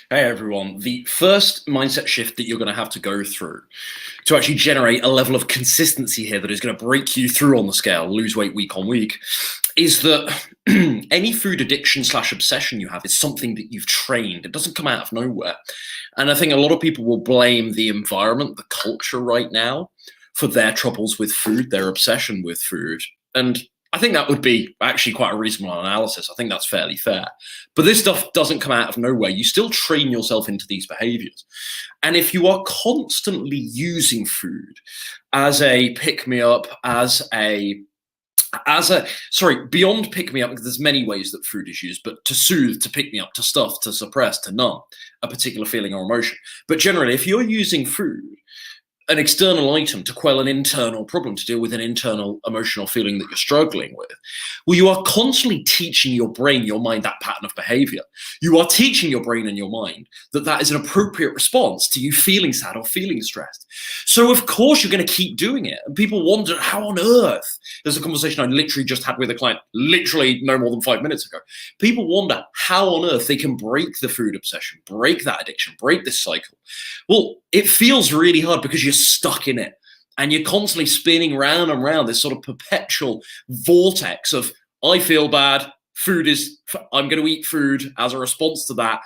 Hey everyone, the first mindset shift that you're going to have to go through to actually generate a level of consistency here that is going to break you through on the scale, lose weight week on week, is that any food addiction / obsession you have is something that you've trained. It doesn't come out of nowhere. And I think a lot of people will blame the environment, the culture right now for their troubles with food, their obsession with food. And I think that would be actually quite a reasonable analysis. I think that's fairly fair. But this stuff doesn't come out of nowhere. You still train yourself into these behaviors. And if you are constantly using food as a pick-me-up, beyond pick-me-up, because there's many ways that food is used, but to soothe, to pick-me-up, to stuff, to suppress, to numb a particular feeling or emotion. But generally, if you're using food, an external item to quell an internal problem, to deal with an internal emotional feeling that you're struggling with, well, you are constantly teaching your brain, your mind, that pattern of behavior. You are teaching your brain and your mind that that is an appropriate response to you feeling sad or feeling stressed. So of course you're going to keep doing it. And people wonder how on earth, there's a conversation I literally just had with a client, literally no more than 5 minutes ago. People wonder how on earth they can break the food obsession, break that addiction, break this cycle. Well, it feels really hard because you're stuck in it and you're constantly spinning round and round this sort of perpetual vortex of I feel bad, I'm going to eat food as a response to that,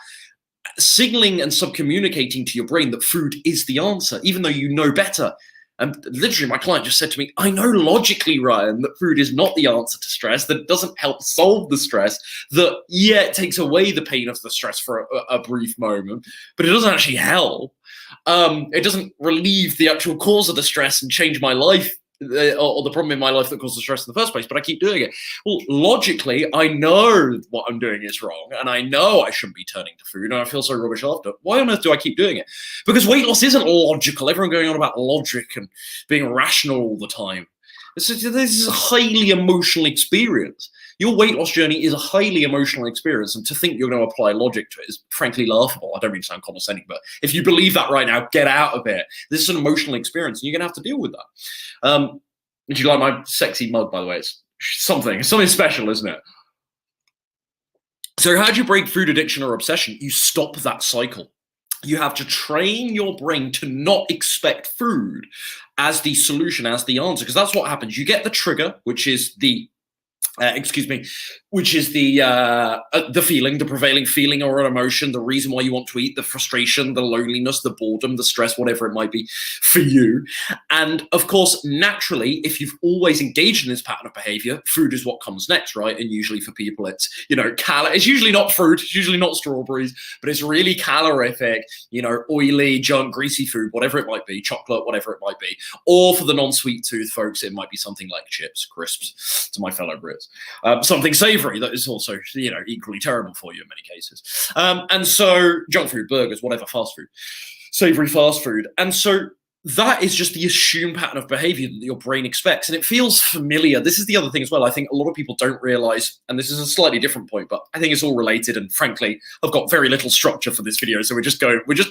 signaling and subcommunicating to your brain that food is the answer, even though you know better. And literally my client just said to me, I know logically, Ryan, that food is not the answer to stress, that it doesn't help solve the stress, that, yeah, it takes away the pain of the stress for a brief moment, but it doesn't actually help. It doesn't relieve the actual cause of the stress and change my life or the problem in my life that caused the stress in the first place, but I keep doing it. Well, logically, I know what I'm doing is wrong, and I know I shouldn't be turning to food, and I feel so rubbish after. Why on earth do I keep doing it? Because weight loss isn't logical. Everyone going on about logic and being rational all the time. This is a highly emotional experience. Your weight loss journey is a highly emotional experience, and to think you're going to apply logic to it is frankly laughable. I don't mean to sound condescending, but if you believe that right now, get out of it. This is an emotional experience, and you're going to have to deal with that. Did you like my sexy mug, by the way? It's something special, isn't it? So how do you break food addiction or obsession? You stop that cycle. You have to train your brain to not expect food as the solution, as the answer, because that's what happens. You get the trigger, which is the feeling, the prevailing feeling or an emotion, the reason why you want to eat, the frustration, the loneliness, the boredom, the stress, whatever it might be for you. And of course, naturally, if you've always engaged in this pattern of behavior, food is what comes next, right? And usually for people, it's, it's usually not fruit, it's usually not strawberries, but it's really calorific, oily, junk, greasy food, whatever it might be, chocolate, whatever it might be. Or for the non-sweet tooth folks, it might be something like chips, crisps, to my fellow Brits. Something savory that is also, equally terrible for you in many cases. And so junk food, burgers, whatever, fast food, savory fast food. And so that is just the assumed pattern of behavior that your brain expects. And it feels familiar. This is the other thing as well. I think a lot of people don't realize, and this is a slightly different point, but I think it's all related. And frankly, I've got very little structure for this video. So we're just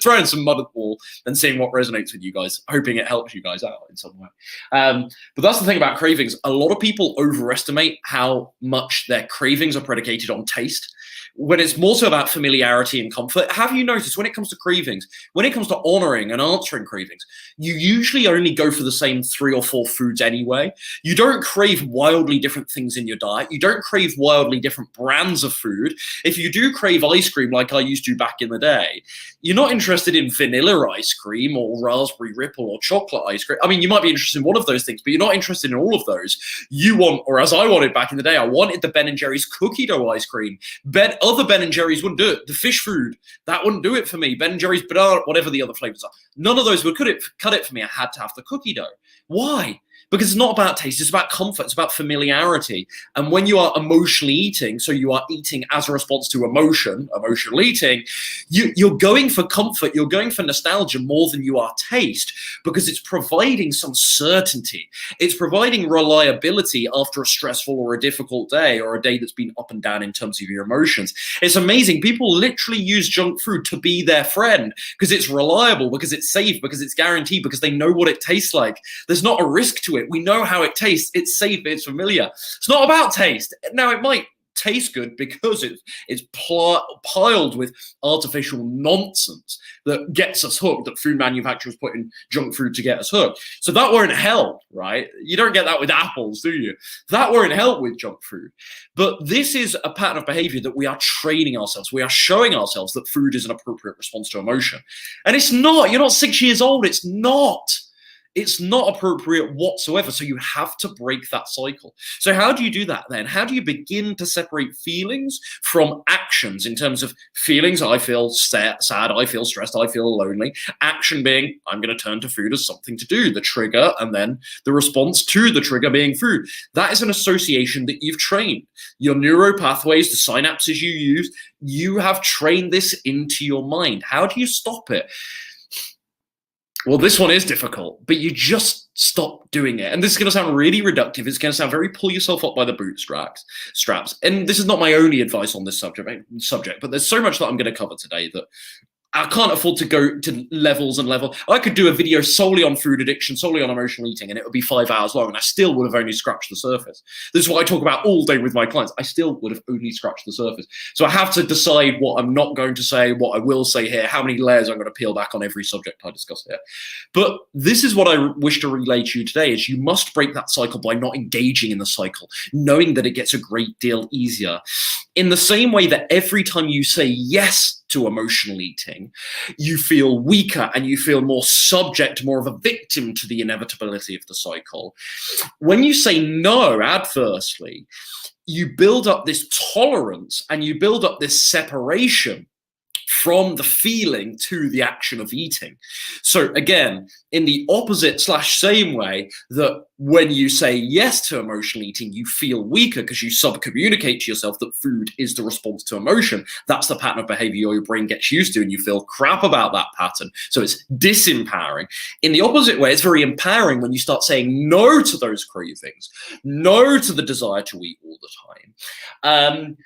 throwing some mud at the wall and seeing what resonates with you guys, hoping it helps you guys out in some way. But that's the thing about cravings. A lot of people overestimate how much their cravings are predicated on taste, when it's more so about familiarity and comfort. Have you noticed when it comes to cravings, when it comes to honoring and answering cravings, you usually only go for the same 3 or 4 foods anyway. You don't crave wildly different things in your diet. You don't crave wildly different brands of food. If you do crave ice cream like I used to back in the day, you're not interested in vanilla ice cream or raspberry ripple or chocolate ice cream. I mean, you might be interested in one of those things, but you're not interested in all of those. You want, or as I wanted back in the day, I wanted the Ben & Jerry's cookie dough ice cream. Other Ben & Jerry's wouldn't do it. The fish food, that wouldn't do it for me. Ben & Jerry's banana, whatever the other flavors are. None of those would cut it for me. I had to have the cookie dough. Why? Because it's not about taste, it's about comfort, it's about familiarity. And when you are emotionally eating, so you are eating as a response to emotional eating, you're going for comfort, you're going for nostalgia more than you are taste, because it's providing some certainty. It's providing reliability after a stressful or a difficult day, or a day that's been up and down in terms of your emotions. It's amazing. People literally use junk food to be their friend because it's reliable, because it's safe, because it's guaranteed, because they know what it tastes like. There's not a risk to it. We know how it tastes. It's safe. It's familiar. It's not about taste. Now, it might tastes good because it's piled with artificial nonsense that gets us hooked, that food manufacturers put in junk food to get us hooked. So that won't help, right? You don't get that with apples, do you? That won't help with junk food. But this is a pattern of behavior that we are training ourselves. We are showing ourselves that food is an appropriate response to emotion. And it's not. You're not 6 years old. It's not. It's not appropriate whatsoever. So you have to break that cycle. So how do you do that then? How do you begin to separate feelings from actions in terms of feelings? I feel sad, I feel stressed, I feel lonely. Action being, I'm going to turn to food as something to do, the trigger, and then the response to the trigger being food. That is an association that you've trained. Your neural pathways, the synapses you use, you have trained this into your mind. How do you stop it? Well, this one is difficult, but you just stop doing it. And this is going to sound really reductive. It's going to sound very pull yourself up by the bootstraps. And this is not my only advice on this subject, but there's so much that I'm going to cover today that I can't afford to go to levels and level. I could do a video solely on food addiction, solely on emotional eating, and it would be 5 hours long, and I still would have only scratched the surface. This is what I talk about all day with my clients. I still would have only scratched the surface. So I have to decide what I'm not going to say, what I will say here, how many layers I'm going to peel back on every subject I discuss here. But this is what I wish to relay to you today, is you must break that cycle by not engaging in the cycle, knowing that it gets a great deal easier. In the same way that every time you say yes to emotional eating, you feel weaker and you feel more subject, more of a victim to the inevitability of the cycle. When you say no adversely, you build up this tolerance and you build up this separation from the feeling to the action of eating. So again, in the opposite / same way that when you say yes to emotional eating, you feel weaker because you sub-communicate to yourself that food is the response to emotion. That's the pattern of behavior your brain gets used to, and you feel crap about that pattern. So it's disempowering. In the opposite way, it's very empowering when you start saying no to those cravings, no to the desire to eat all the time.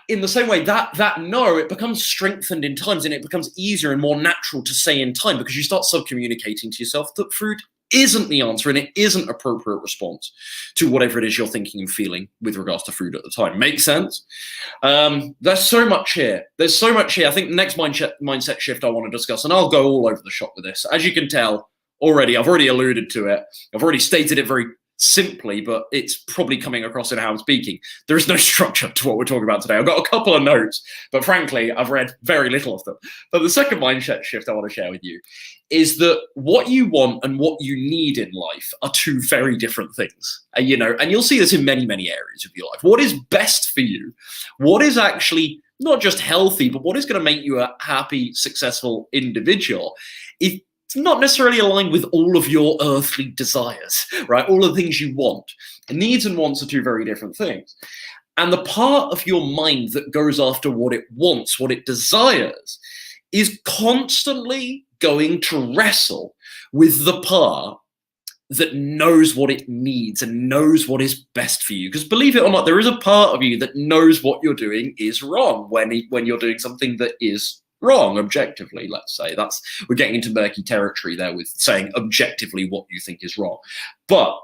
In the same way, that no, it becomes strengthened in times, and it becomes easier and more natural to say in time, because you start sub-communicating to yourself that food isn't the answer and it isn't appropriate response to whatever it is you're thinking and feeling with regards to food at the time. Make sense? There's so much here. There's so much here. I think the next mindset shift I want to discuss, and I'll go all over the shop with this. As you can tell already, I've already alluded to it. I've already stated it very simply, but it's probably coming across in how I'm speaking. There is no structure to what we're talking about today. I've got a couple of notes, but frankly, I've read very little of them. But the second mindset shift I want to share with you is that what you want and what you need in life are two very different things. And you'll see this in many, many areas of your life. What is best for you? What is actually not just healthy, but what is going to make you a happy, successful individual? It's not necessarily aligned with all of your earthly desires, right? All of the things you want. Needs and wants are two very different things. And the part of your mind that goes after what it wants, what it desires, is constantly going to wrestle with the part that knows what it needs and knows what is best for you. Because believe it or not, there is a part of you that knows what you're doing is wrong when you're doing something that is wrong objectively. Let's say we're getting into murky territory there with saying objectively what you think is wrong. But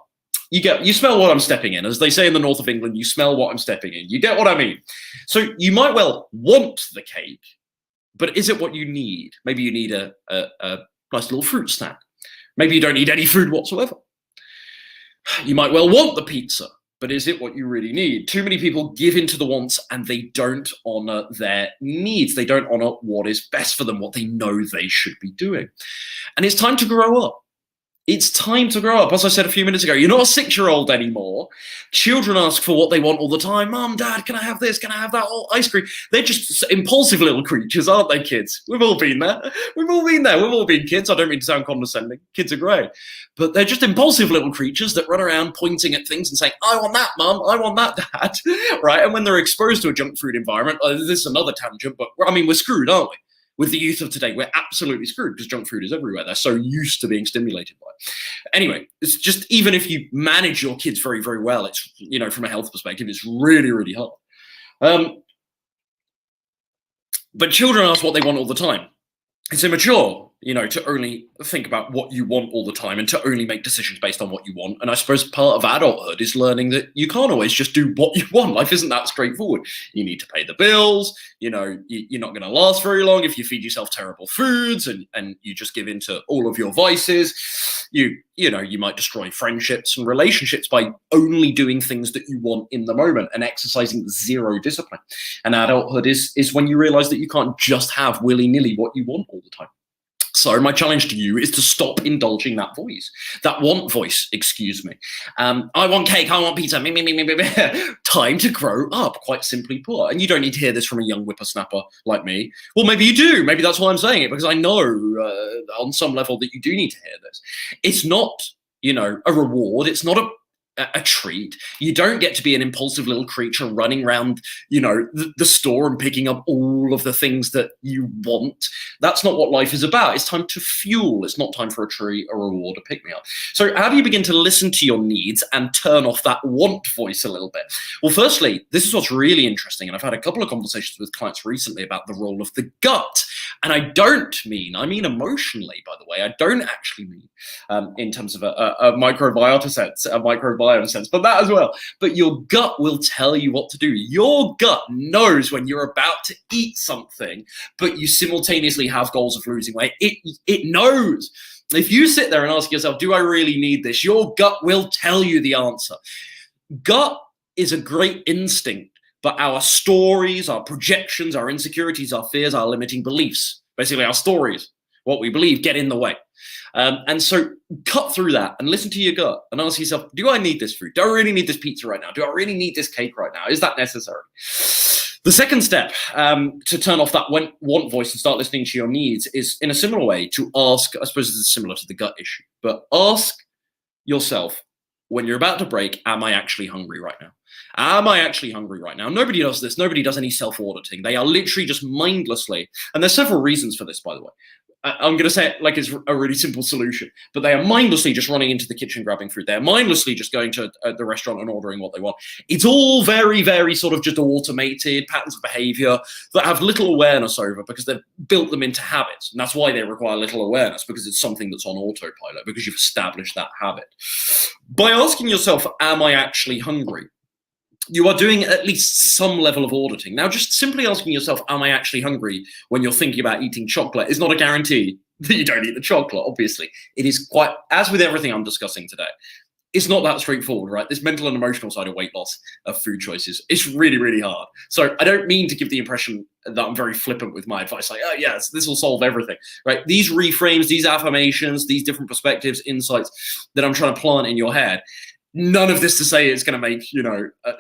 you smell what I'm stepping in, as they say in the north of England. You smell what I'm stepping in. You get what I mean? So you might well want the cake, but is it what you need? Maybe you need a nice little fruit snack. Maybe you don't need any food whatsoever. You might well want the pizza, but is it what you really need? Too many people give into the wants and they don't honor their needs. They don't honor what is best for them, what they know they should be doing. And it's time to grow up. It's time to grow up. As I said a few minutes ago, you're not a 6-year-old anymore. Children ask for what they want all the time. Mom, Dad, can I have this? Can I have that? Oh, ice cream. They're just impulsive little creatures, aren't they, kids? We've all been there. We've all been there. We've all been kids. I don't mean to sound condescending. Kids are great. But they're just impulsive little creatures that run around pointing at things and saying, I want that, Mum. I want that, Dad. Right? And when they're exposed to a junk food environment, this is another tangent, but I mean, we're screwed, aren't we? With the youth of today, we're absolutely screwed because junk food is everywhere. They're so used to being stimulated by it. Anyway, it's just, even if you manage your kids very, very well, it's, from a health perspective, it's really, really hard. But children ask what they want all the time. It's immature. to only think about what you want all the time and to only make decisions based on what you want. And I suppose part of adulthood is learning that you can't always just do what you want. Life isn't that straightforward. You need to pay the bills. You're not going to last very long if you feed yourself terrible foods and you just give in to all of your vices. You might destroy friendships and relationships by only doing things that you want in the moment and exercising zero discipline. And adulthood is when you realize that you can't just have willy-nilly what you want all the time. So my challenge to you is to stop indulging that want voice, excuse me. I want cake, I want pizza, time to grow up, quite simply put. And you don't need to hear this from a young whippersnapper like me. Well, maybe you do. Maybe that's why I'm saying it, because I know on some level that you do need to hear this. It's not, a reward. It's not a treat. You don't get to be an impulsive little creature running around, the store and picking up all of the things that you want. That's not what life is about. It's time to fuel. It's not time for a treat, a reward, a pick-me-up. So how do you begin to listen to your needs and turn off that want voice a little bit? Well, firstly, this is what's really interesting. And I've had a couple of conversations with clients recently about the role of the gut. And I mean emotionally, by the way. I don't actually mean in terms of a microbiota sense, but that as well. But your gut will tell you what to do. Your gut knows when you're about to eat something, but you simultaneously have goals of losing weight. It knows. If you sit there and ask yourself, do I really need this? Your gut will tell you the answer. Gut is a great instinct. But our stories, our projections, our insecurities, our fears, our limiting beliefs, basically our stories, what we believe, get in the way. And so cut through that and listen to your gut and ask yourself, do I need this food? Do I really need this pizza right now? Do I really need this cake right now? Is that necessary? The second step to turn off that want voice and start listening to your needs is in a similar way to ask, I suppose this is similar to the gut issue, but ask yourself when you're about to break, am I actually hungry right now? Am I actually hungry right now? Nobody does this. Nobody does any self-auditing. They are literally just mindlessly, and there's several reasons for this, by the way. I'm going to say it like it's a really simple solution, but they are mindlessly just running into the kitchen, grabbing food. They're mindlessly just going to the restaurant and ordering what they want. It's all very, very sort of just automated patterns of behavior that have little awareness over because they've built them into habits. And that's why they require little awareness, because it's something that's on autopilot, because you've established that habit. By asking yourself, am I actually hungry? You are doing at least some level of auditing. Now, just simply asking yourself, am I actually hungry when you're thinking about eating chocolate is not a guarantee that you don't eat the chocolate, obviously. It is quite, as with everything I'm discussing today, it's not that straightforward, right? This mental and emotional side of weight loss, of food choices, it's really, really hard. So I don't mean to give the impression that I'm very flippant with my advice, like, oh yes, this will solve everything, right? These reframes, these affirmations, these different perspectives, insights that I'm trying to plant in your head, none of this to say it's going to make,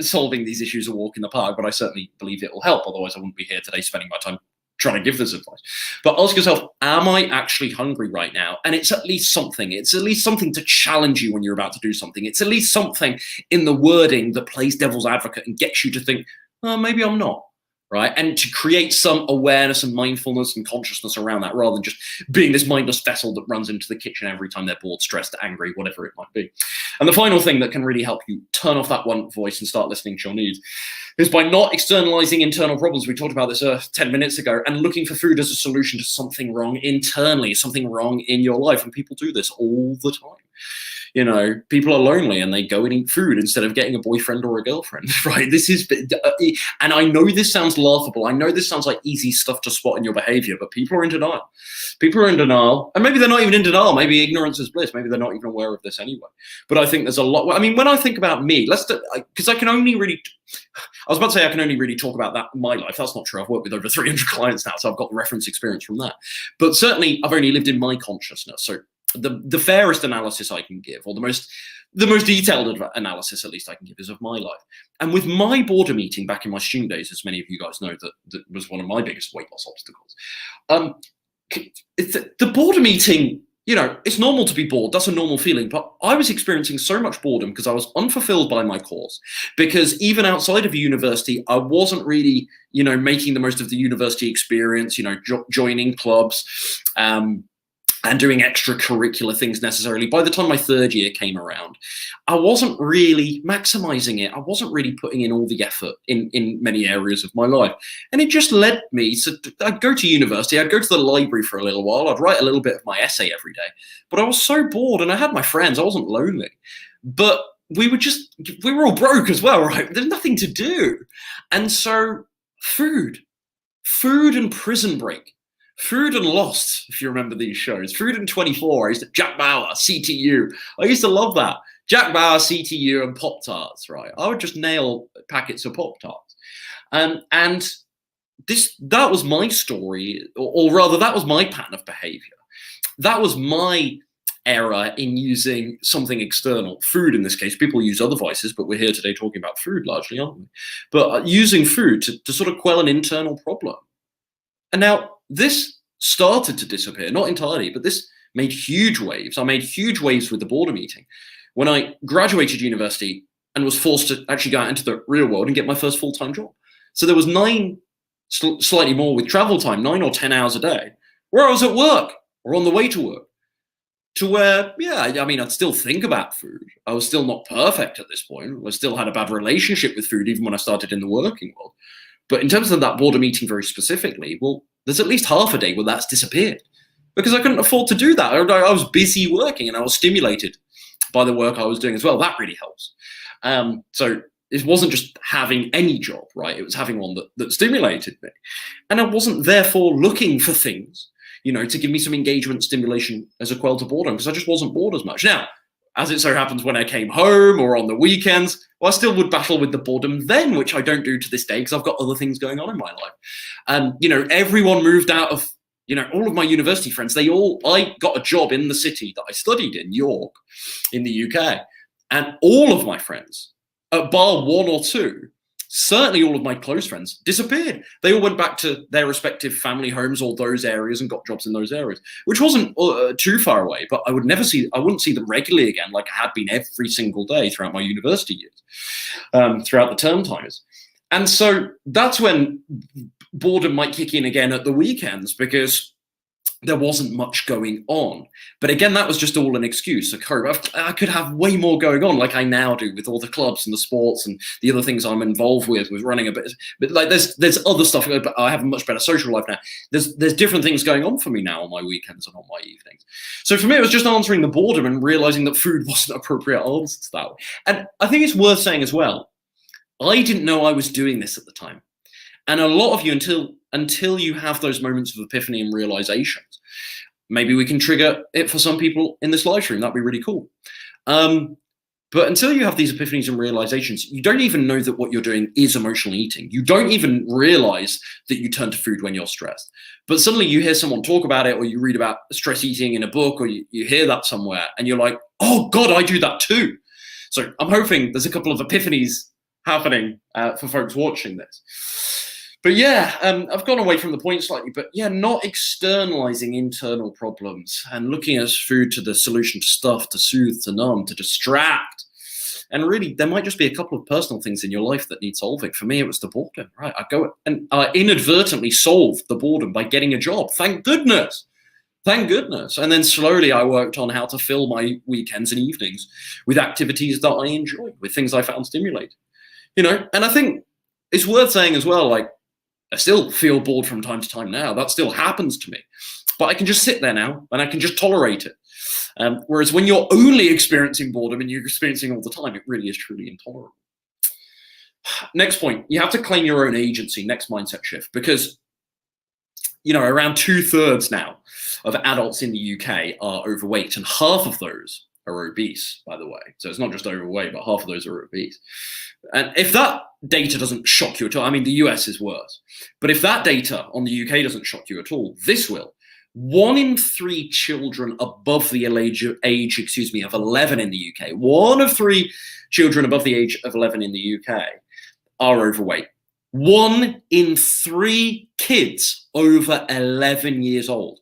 solving these issues a walk in the park, but I certainly believe it will help. Otherwise, I wouldn't be here today spending my time trying to give this advice. But ask yourself, am I actually hungry right now? And it's at least something. It's at least something to challenge you when you're about to do something. It's at least something in the wording that plays devil's advocate and gets you to think, oh, maybe I'm not. Right? And to create some awareness and mindfulness and consciousness around that, rather than just being this mindless vessel that runs into the kitchen every time they're bored, stressed, angry, whatever it might be. And the final thing that can really help you turn off that one voice and start listening to your needs is by not externalizing internal problems. We talked about this 10 minutes ago, and looking for food as a solution to something wrong internally, something wrong in your life. And people do this all the time. People are lonely and they go and eat food instead of getting a boyfriend or a girlfriend, right? And I know this sounds laughable. I know this sounds like easy stuff to spot in your behavior, but people are in denial. People are in denial, and maybe they're not even in denial. Maybe ignorance is bliss. Maybe they're not even aware of this anyway. But I think there's a lot. I mean, when I think about me, because I can only really talk about that in my life. That's not true. I've worked with over 300 clients now, so I've got reference experience from that. But certainly, I've only lived in my consciousness. So the fairest analysis I can give, or the most detailed analysis at least I can give, is of my life. And with my boredom eating back in my student days, as many of you guys know, that was one of my biggest weight loss obstacles. The boredom eating, it's normal to be bored. That's a normal feeling. But I was experiencing so much boredom because I was unfulfilled by my course. Because even outside of university, I wasn't really, making the most of the university experience, joining clubs, and doing extracurricular things necessarily. By the time my third year came around, I wasn't really maximizing it. I wasn't really putting in all the effort in many areas of my life. And it just led me to, I'd go to university, I'd go to the library for a little while, I'd write a little bit of my essay every day. But I was so bored, and I had my friends, I wasn't lonely. But we were all broke as well, right? There's nothing to do. And so food and Prison Break. Food and Lost, if you remember these shows. Food and 24, I used to, Jack Bauer, CTU. I used to love that. Jack Bauer, CTU, and Pop-Tarts, right? I would just nail packets of Pop-Tarts. And that was my story, or rather, that was my pattern of behavior. That was my error in using something external. Food, in this case. People use other vices, but we're here today talking about food largely, aren't we? But using food to sort of quell an internal problem. And now, this started to disappear, not entirely, but this made huge waves. I made huge waves with the boredom eating. When I graduated university and was forced to actually go out into the real world and get my first full-time job. So there was slightly more with travel time, 9 or 10 hours a day, where I was at work or on the way to work. To where, yeah, I mean, I'd still think about food. I was still not perfect at this point. I still had a bad relationship with food even when I started in the working world. But in terms of that boredom eating very specifically, well, there's at least half a day where that's disappeared because I couldn't afford to do that. I was busy working and I was stimulated by the work I was doing as well. That really helps. So it wasn't just having any job, right? It was having one that stimulated me. And I wasn't therefore looking for things, to give me some engagement stimulation as a quell to boredom because I just wasn't bored as much. Now, as it so happens, when I came home or on the weekends, well, I still would battle with the boredom then, which I don't do to this day because I've got other things going on in my life. Everyone moved out of, all of my university friends, I got a job in the city that I studied in, York, in the UK. And all of my friends, bar one or two, certainly all of my close friends, disappeared. They all went back to their respective family homes or those areas and got jobs in those areas, which wasn't too far away, but I wouldn't see them regularly again like I had been every single day throughout my university years, throughout the term times. And so that's when boredom might kick in again at the weekends because there wasn't much going on. But again, that was just all an excuse, a cope. I could have way more going on like I now do with all the clubs and the sports and the other things I'm involved with running a bit. But like there's other stuff, but I have a much better social life now. There's different things going on for me now on my weekends and on my evenings. So for me, it was just answering the boredom and realizing that food wasn't an appropriate answer to that. And I think it's worth saying as well, I didn't know I was doing this at the time. And a lot of you, until you have those moments of epiphany and realizations, maybe we can trigger it for some people in this live stream. That'd be really cool. But until you have these epiphanies and realizations, you don't even know that what you're doing is emotional eating. You don't even realize that you turn to food when you're stressed. But suddenly you hear someone talk about it, or you read about stress eating in a book, or you hear that somewhere, and you're like, oh God, I do that too. So I'm hoping there's a couple of epiphanies happening for folks watching this. But yeah, I've gone away from the point slightly, but yeah, not externalizing internal problems and looking at food to the solution to stuff, to soothe, to numb, to distract. And really, there might just be a couple of personal things in your life that need solving. For me, it was the boredom, right? I go and I inadvertently solved the boredom by getting a job. Thank goodness. Thank goodness. And then slowly I worked on how to fill my weekends and evenings with activities that I enjoyed, with things I found stimulating. And I think it's worth saying as well, like, I still feel bored from time to time now. That still happens to me. But I can just sit there now and I can just tolerate it. Whereas when you're only experiencing boredom and you're experiencing all the time, it really is truly intolerable. Next point, you have to claim your own agency. Next mindset shift. Because, around 2/3 now of adults in the UK are overweight, and half of those are obese, by the way. So it's not just overweight, but half of those are obese. And if that data doesn't shock you at all, I mean, the US is worse. But if that data on the UK doesn't shock you at all, this will. 1 in 3 children above the age of 11 in the UK, 1 of 3 children above the age of 11 in the UK are overweight. 1 in 3 kids over 11 years old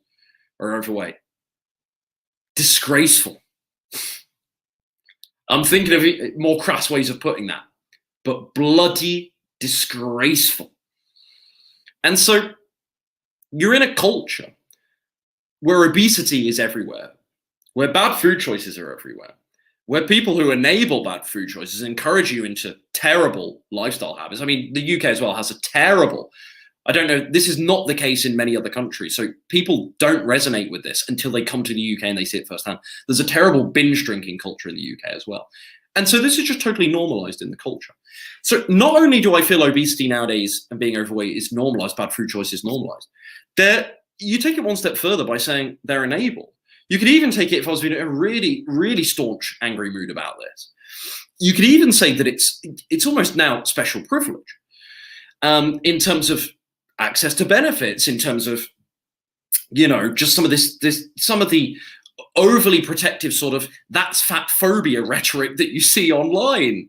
are overweight. Disgraceful. I'm thinking of more crass ways of putting that, but bloody disgraceful. And so you're in a culture where obesity is everywhere, where bad food choices are everywhere, where people who enable bad food choices encourage you into terrible lifestyle habits. I mean, the UK as well has a terrible, I don't know, this is not the case in many other countries. So people don't resonate with this until they come to the UK and they see it firsthand. There's a terrible binge drinking culture in the UK as well. And so this is just totally normalized in the culture. So not only do I feel obesity nowadays and being overweight is normalized, bad food choice is normalized, you take it one step further by saying they're enabled. You could even take it, if I was in a really, really staunch, angry mood about this, you could even say that it's almost now special privilege in terms of access to benefits, in terms of, you know, just some of the overly protective sort of that's fat phobia rhetoric that you see online.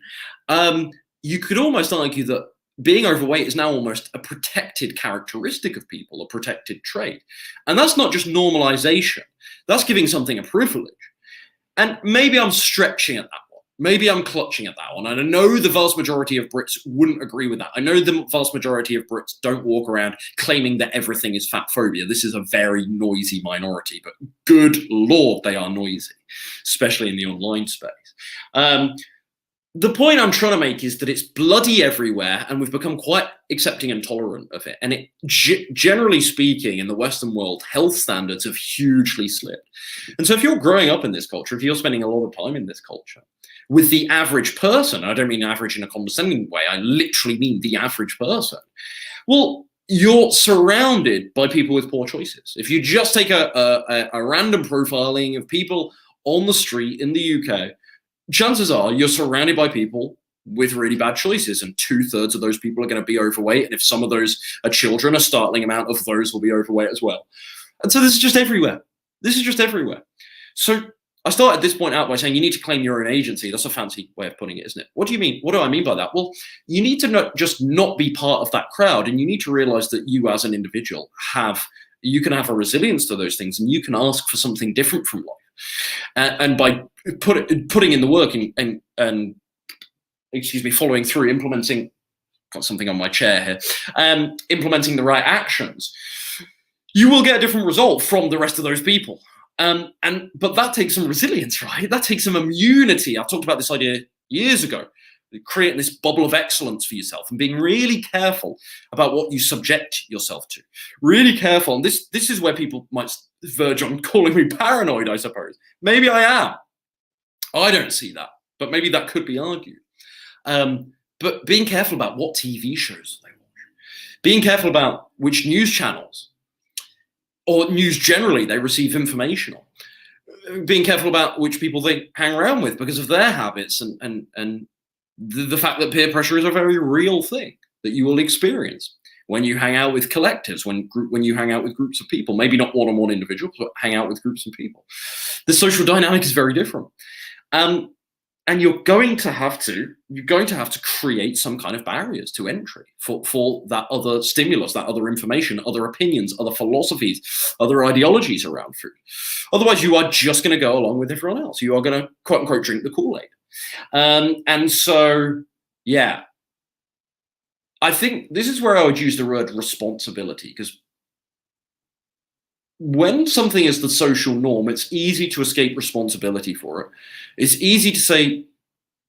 You could almost argue that being overweight is now almost a protected characteristic of people, a protected trait. And that's not just normalization. That's giving something a privilege. And maybe I'm stretching at that one. Maybe I'm clutching at that one. And I know the vast majority of Brits wouldn't agree with that. I know the vast majority of Brits don't walk around claiming that everything is fat phobia. This is a very noisy minority, but good Lord, they are noisy, especially in the online space. The point I'm trying to make is that it's bloody everywhere, and we've become quite accepting and tolerant of it. And generally speaking, in the Western world, health standards have hugely slipped. And so if you're growing up in this culture, if you're spending a lot of time in this culture, with the average person, I don't mean average in a condescending way, I literally mean the average person, well, you're surrounded by people with poor choices. If you just take a random profiling of people on the street in the UK, chances are you're surrounded by people with really bad choices, and 2/3 of those people are going to be overweight. And if some of those are children, a startling amount of those will be overweight as well. And so this is just everywhere. This is just everywhere. So I started this point out by saying you need to claim your own agency. That's a fancy way of putting it, isn't it? What do you mean? What do I mean by that? Well, you need to not be part of that crowd, and you need to realize that you as an individual you can have a resilience to those things, and you can ask for something different from life. And by putting in the work and excuse me, following through, implementing, got something on my chair here, implementing the right actions, you will get a different result from the rest of those people. But that takes some resilience, right? That takes some immunity. I've talked about this idea years ago, creating this bubble of excellence for yourself and being really careful about what you subject yourself to. Really careful. And this is where people might verge on calling me paranoid, I suppose. Maybe I am. I don't see that, but maybe that could be argued. But being careful about what TV shows they watch, being careful about which news channels or news generally they receive information on, being careful about which people they hang around with because of their habits, and the fact that peer pressure is a very real thing that you will experience when you hang out with collectives, when you hang out with groups of people, maybe not one-on-one individuals, but hang out with groups of people. The social dynamic is very different. And you're going to have to create some kind of barriers to entry for that other stimulus, that other information, other opinions, other philosophies, other ideologies around food. Otherwise, you are just going to go along with everyone else. You are going to, quote unquote, drink the Kool-Aid. And so, yeah, I think this is where I would use the word responsibility, because when something is the social norm, it's easy to escape responsibility for it. It's easy to say,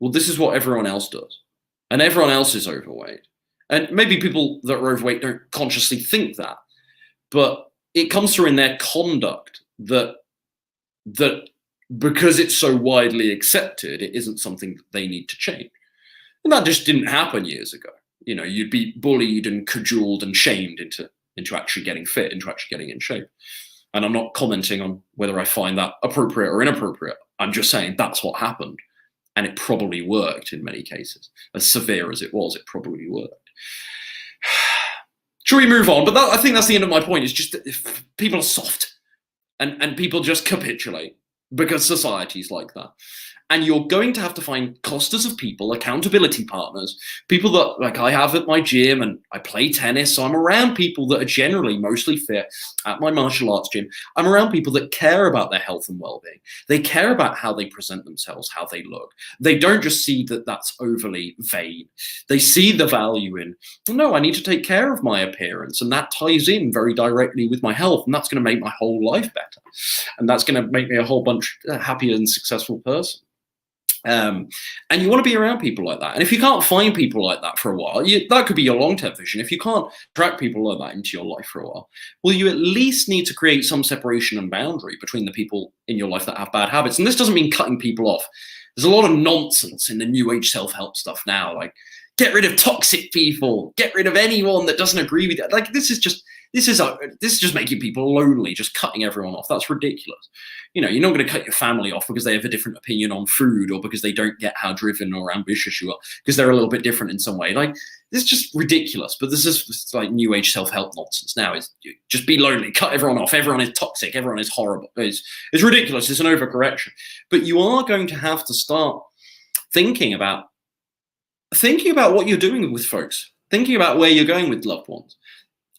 well, this is what everyone else does, and everyone else is overweight. And maybe people that are overweight don't consciously think that, but it comes through in their conduct that because it's so widely accepted, it isn't something that they need to change. And that just didn't happen years ago. You know, you'd be bullied and cajoled and shamed into actually getting fit, into actually getting in shape. And I'm not commenting on whether I find that appropriate or inappropriate. I'm just saying that's what happened. And it probably worked in many cases. As severe as it was, it probably worked. Shall we move on? But I think that's the end of my point. It's just that if people are soft and people just capitulate because society's like that. And you're going to have to find clusters of people, accountability partners, people that, like I have at my gym, and I play tennis, so I'm around people that are generally mostly fit at my martial arts gym. I'm around people that care about their health and well-being. They care about how they present themselves, how they look. They don't just see that that's overly vain. They see the value in, no, I need to take care of my appearance, and that ties in very directly with my health, and that's going to make my whole life better. And that's going to make me a whole bunch happier and successful person. And you want to be around people like that. And if you can't find people like that for a while, that could be your long-term vision. If you can't attract people like that into your life for a while, well, you at least need to create some separation and boundary between the people in your life that have bad habits. And this doesn't mean cutting people off. There's a lot of nonsense in the new age self-help stuff now, like get rid of toxic people, get rid of anyone that doesn't agree with you. Like this is just making people lonely, just cutting everyone off. That's ridiculous. You know, you're not going to cut your family off because they have a different opinion on food, or because they don't get how driven or ambitious you are, because they're a little bit different in some way. Like, this is just ridiculous. But this is like new age self-help nonsense now. Is just be lonely, cut everyone off. Everyone is toxic. Everyone is horrible. It's ridiculous. It's an overcorrection. But you are going to have to start thinking about what you're doing with folks, thinking about where you're going with loved ones.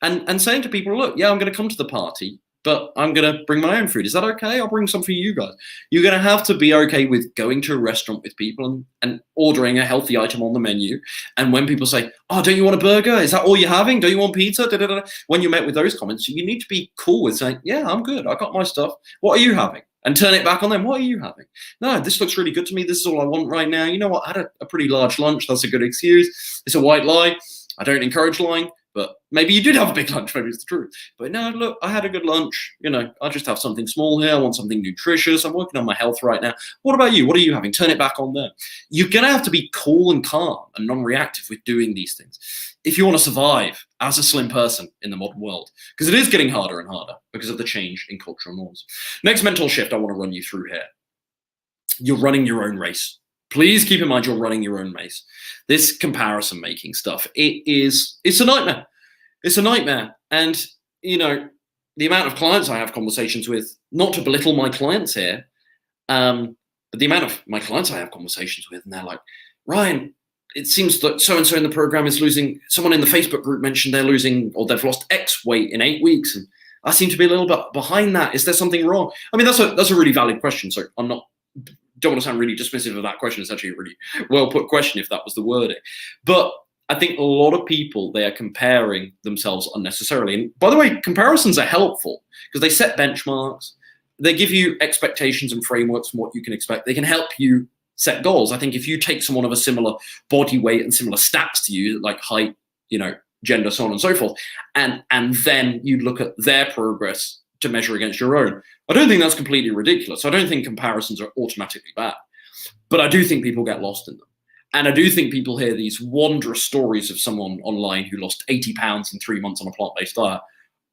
And saying to people, look, yeah, I'm going to come to the party, but I'm going to bring my own food. Is that okay? I'll bring some for you guys. You're going to have to be okay with going to a restaurant with people and ordering a healthy item on the menu. And when people say, oh, don't you want a burger? Is that all you're having? Don't you want pizza? Da, da, da. When you're met with those comments, you need to be cool with saying, yeah, I'm good. I got my stuff. What are you having? And turn it back on them. What are you having? No, this looks really good to me. This is all I want right now. You know what? I had a pretty large lunch. That's a good excuse. It's a white lie. I don't encourage lying. But maybe you did have a big lunch, maybe it's the truth. But no, look, I had a good lunch. You know, I just have something small here. I want something nutritious. I'm working on my health right now. What about you? What are you having? Turn it back on there. You're going to have to be cool and calm and non-reactive with doing these things if you want to survive as a slim person in the modern world, because it is getting harder and harder because of the change in cultural norms. Next mental shift I want to run you through here. You're running your own race. Please keep in mind you're running your own race. This comparison making stuff, it's a nightmare. It's a nightmare. And, you know, the amount of clients I have conversations with, not to belittle my clients here, but the amount of my clients I have conversations with, and they're like, Ryan, it seems that so-and-so in the program is losing, someone in the Facebook group mentioned they're losing, or they've lost X weight in 8 weeks. And I seem to be a little bit behind that. Is there something wrong? I mean, that's a really valid question. So don't want to sound really dismissive of that question. It's actually a really well put question if that was the wording. But I think a lot of people, they are comparing themselves unnecessarily. And by the way, comparisons are helpful because they set benchmarks. They give you expectations and frameworks from what you can expect. They can help you set goals. I think if you take someone of a similar body weight and similar stats to you, like height, you know, gender, so on and so forth, and then you look at their progress to measure against your own, I don't think that's completely ridiculous. I don't think comparisons are automatically bad, but I do think people get lost in them. And I do think people hear these wondrous stories of someone online who lost 80 pounds in 3 months on a plant-based diet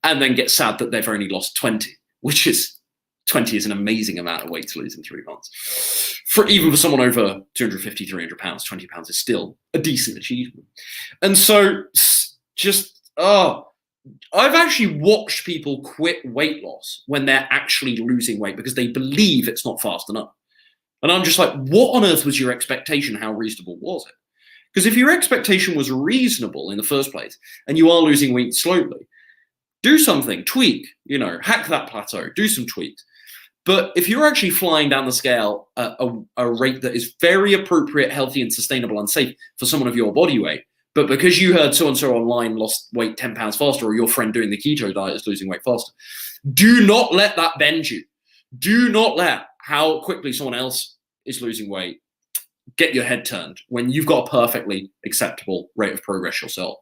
and then get sad that they've only lost 20, which is 20 is an amazing amount of weight to lose in 3 months. Even for someone over 250, 300 pounds, 20 pounds is still a decent achievement. And so I've actually watched people quit weight loss when they're actually losing weight because they believe it's not fast enough. And I'm just like, what on earth was your expectation? How reasonable was it? Because if your expectation was reasonable in the first place and you are losing weight slowly, do something, tweak, you know, hack that plateau, do some tweaks. But if you're actually flying down the scale at a rate that is very appropriate, healthy and sustainable and safe for someone of your body weight, but because you heard so-and-so online lost weight 10 pounds faster, or your friend doing the keto diet is losing weight faster, do not let that bend you. Do not let how quickly someone else is losing weight get your head turned when you've got a perfectly acceptable rate of progress yourself.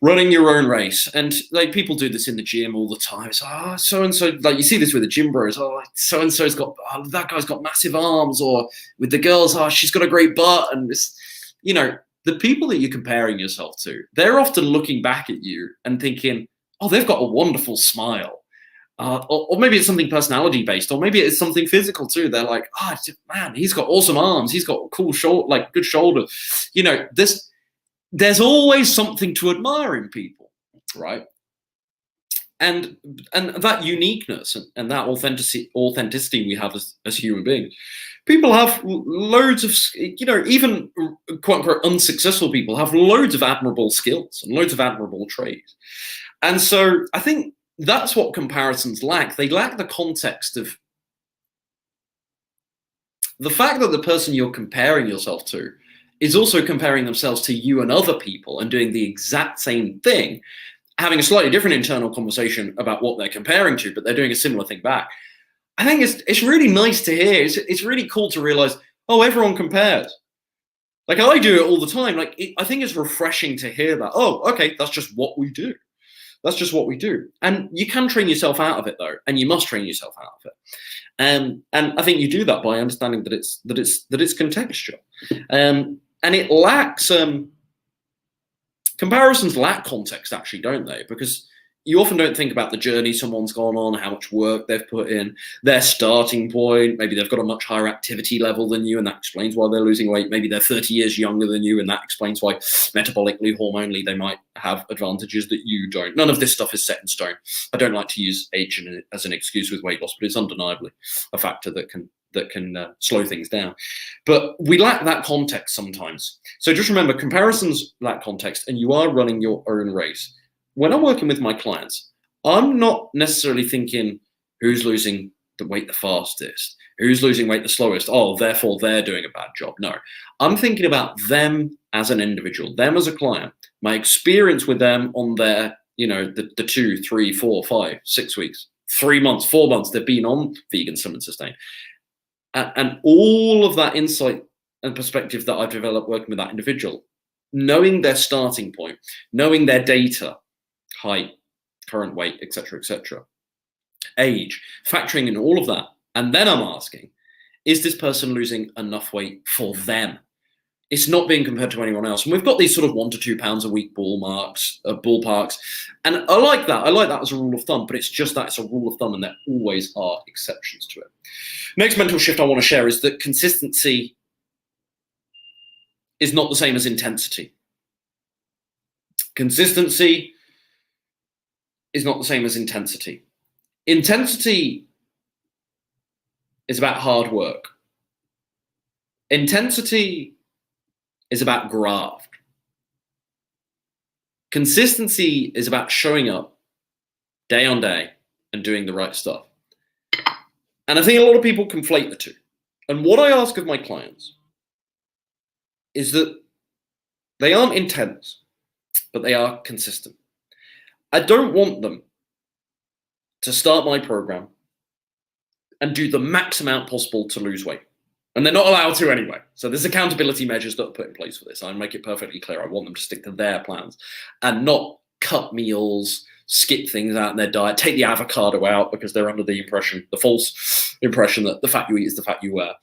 Running your own race. And like people do this in the gym all the time. It's so-and-so, like you see this with the gym bros. So-and-so's got, that guy's got massive arms. Or with the girls, she's got a great butt. And it's, you know, the people that you're comparing yourself to, they're often looking back at you and thinking, oh, they've got a wonderful smile. Or maybe it's something personality based, or maybe it's something physical too. They're like, oh, man, he's got awesome arms. He's got cool good shoulders. You know, there's always something to admire in people, right? And that uniqueness and that authenticity we have as human beings, people have loads of, even quote unquote unsuccessful people have loads of admirable skills and loads of admirable traits. And so I think that's what comparisons lack. They lack the context of the fact that the person you're comparing yourself to is also comparing themselves to you and other people and doing the exact same thing, having a slightly different internal conversation about what they're comparing to, but they're doing a similar thing back. I think it's really nice to hear. It's really cool to realize, oh, everyone compares. Like, I do it all the time. Like, I think it's refreshing to hear that. Oh, okay, that's just what we do. That's just what we do. And you can train yourself out of it, though, and you must train yourself out of it. And I think you do that by understanding that it's contextual. And it lacks comparisons lack context, actually, don't they? Because you often don't think about the journey someone's gone on, how much work they've put in, their starting point. Maybe they've got a much higher activity level than you, and that explains why they're losing weight. Maybe they're 30 years younger than you, and that explains why metabolically, hormonally, they might have advantages that you don't. None of this stuff is set in stone. I don't like to use age as an excuse with weight loss, but it's undeniably a factor that can slow things down. But we lack that context sometimes. So just remember, comparisons lack context, and you are running your own race. When I'm working with my clients, I'm not necessarily thinking who's losing the weight the fastest, who's losing weight the slowest, oh, therefore they're doing a bad job. No, I'm thinking about them as an individual, them as a client, my experience with them on their, the 2, 3, 4, 5, 6 weeks, 3 months, 4 months they've been on vegan, slim and sustain. And all of that insight and perspective that I've developed working with that individual, knowing their starting point, knowing their data, height, current weight, etc., age, factoring in all of that. And then I'm asking, is this person losing enough weight for them? It's not being compared to anyone else. And we've got these sort of 1 to 2 pounds a week ballparks. And I like that. I like that as a rule of thumb, but it's just that it's a rule of thumb, and there always are exceptions to it. Next mental shift I want to share is that consistency is not the same as intensity. Consistency is not the same as intensity. Intensity is about hard work. Intensity is about graft. Consistency is about showing up day on day and doing the right stuff. And I think a lot of people conflate the two. And what I ask of my clients is that they aren't intense, but they are consistent. I don't want them to start my program and do the max amount possible to lose weight. And they're not allowed to anyway. So there's accountability measures that are put in place for this. I make it perfectly clear. I want them to stick to their plans and not cut meals, skip things out in their diet, take the avocado out because they're under the false impression that the fat you eat is the fat you wear.